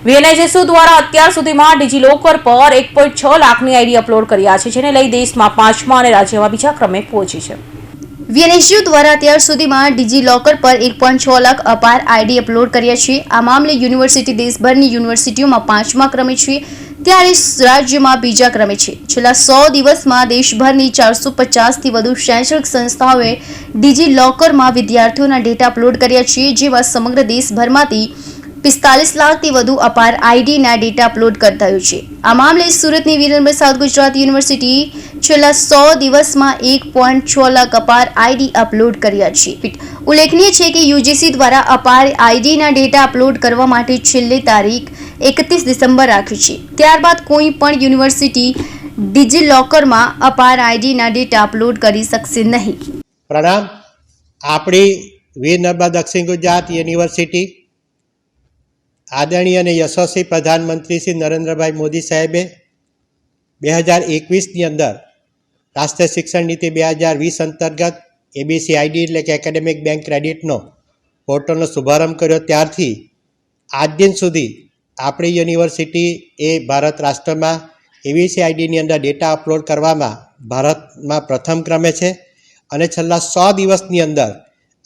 વીએનએચએસયુ દ્વારા અત્યાર સુધીમાં ડિજીલોકર પર 1.6 લાખની આઈડી અપલોડ કર્યા છે, જેને લઈ દેશમાં 5મા અને રાજ્યમાં બીજા ક્રમે પહોંચી છે। વીએનએચયુ દ્વારા અત્યાર સુધીમાં ડિજીલોકર પર 1.6 લાખ અપાર આઈડી અપલોડ કર્યા છે। આ મામલે યુનિવર્સિટી દેશભરની યુનિવર્સિટીઓમાં 5મા ક્રમે છે, ત્યારે રાજ્યમાં બીજા ક્રમે છે। છેલ્લા 100 દિવસમાં દેશભરની 450થી વધુ શૈક્ષણિક સંસ્થાઓએ ડિજીલોકરમાં વિદ્યાર્થીઓના ડેટા અપલોડ કર્યા છે, જેમાં સમગ્ર દેશભરમાંથી 45 લાખથી વધુ અપાર આઈડીના ડેટા અપલોડ થયો છે। આ મામલે સુરતની વીરેન્દ્ર સાઉથ ગુજરાત યુનિવર્સિટી છેલ્લા 100 દિવસમાં 1.6 લાખ અપાર આઈડી અપલોડ કર્યા છે। ઉલ્લેખનીય છે કે યુજીસી દ્વારા અપાર આઈડીના ડેટા અપલોડ કરવા માટે છેલ્લી તારીખ 31 ડિસેમ્બર રાખી છે। ત્યારબાદ કોઈ પણ યુનિવર્સિટી ડિજીલોકરમાં અપાર આઈડીના ડેટા અપલોડ કરી શકશે નહીં। પ્રણામ। આપણી વીર નર્મદા દક્ષિણ ગુજરાત યુનિવર્સિટી આદરણીય અને યશસ્વી પ્રધાનમંત્રી શ્રી નરેન્દ્રભાઈ મોદી સાહેબે 2021ની અંદર રાષ્ટ્રીય શિક્ષણ નીતિ 2020 અંતર્ગત એબીસી આઈડી એટલે કે એકેડેમિક બેંક ક્રેડિટનો પોર્ટલનો શુભારંભ કર્યો। ત્યારથી આજ દિન સુધી આપણી યુનિવર્સિટી એ ભારત રાષ્ટ્રમાં એબીસી આઈડીની અંદર ડેટા અપલોડ કરવામાં ભારતમાં પ્રથમ ક્રમે છે અને છેલ્લા 100 દિવસની અંદર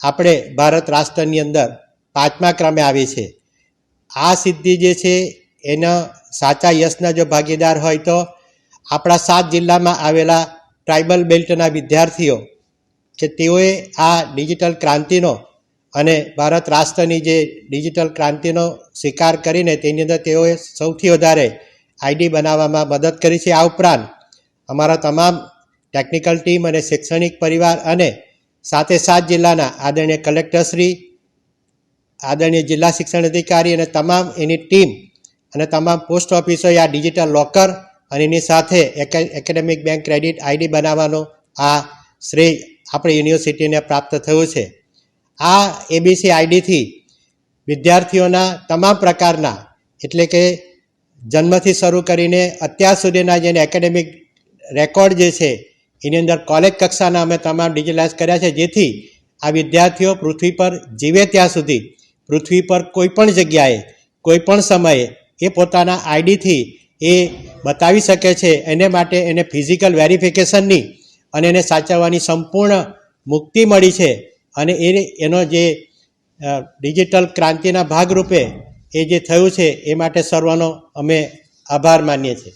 આપણે ભારત રાષ્ટ્રની અંદર 5મા ક્રમે આવી છે। આ સિદ્ધિ જે છે એના સાચા યશના જો ભાગીદાર હોય તો આપણા 7 જિલ્લામાં આવેલા ટ્રાઇબલ બેલ્ટના વિદ્યાર્થીઓ કે તેઓએ આ ડિજિટલ ક્રાંતિનો અને ભારત રાષ્ટ્રની જે ડિજિટલ ક્રાંતિનો સ્વીકાર કરીને તેની અંદર તેઓએ સૌથી વધારે આઈડી બનાવવામાં મદદ કરી છે। આ ઉપરાંત અમારા તમામ ટેકનિકલ ટીમ અને શૈક્ષણિક પરિવાર અને સાથે 7 જિલ્લાના આદરણીય કલેક્ટરશ્રી, આદરણીય જિલ્લા શિક્ષણ અધિકારી અને તમામ એની ટીમ અને તમામ પોસ્ટ ઓફિસોએ આ ડિજિટલ લોકર અને એની સાથે એકેડેમિક બેંક ક્રેડિટ આઈડી બનાવવાનો આ શ્રેય આપણી યુનિવર્સિટીને પ્રાપ્ત થયું છે। આ એબીસી આઈડીથી વિદ્યાર્થીઓના તમામ પ્રકારના એટલે કે જન્મથી શરૂ કરીને અત્યાર સુધીના જેને એકેડેમિક રેકોર્ડ જે છે એની અંદર કોલેજ કક્ષાના અમે તમામ ડિજિટલાઇઝ કર્યા છે, જેથી આ વિદ્યાર્થીઓ પૃથ્વી પર જીવે ત્યાં સુધી પૃથ્વી પર કોઈ પણ જગ્યાએ કોઈ પણ સમયે એ પોતાના આઈડીથી એ બતાવી શકે છે। એને માટે એને ફિઝિકલ વેરિફિકેશનની અને એને સાચવવાની સંપૂર્ણ મુક્તિ મળી છે અને એનો જે ડિજિટલ ક્રાંતિના ભાગરૂપે એ જે થયું છે એ માટે સર્વનો અમે આભાર માનીએ છીએ।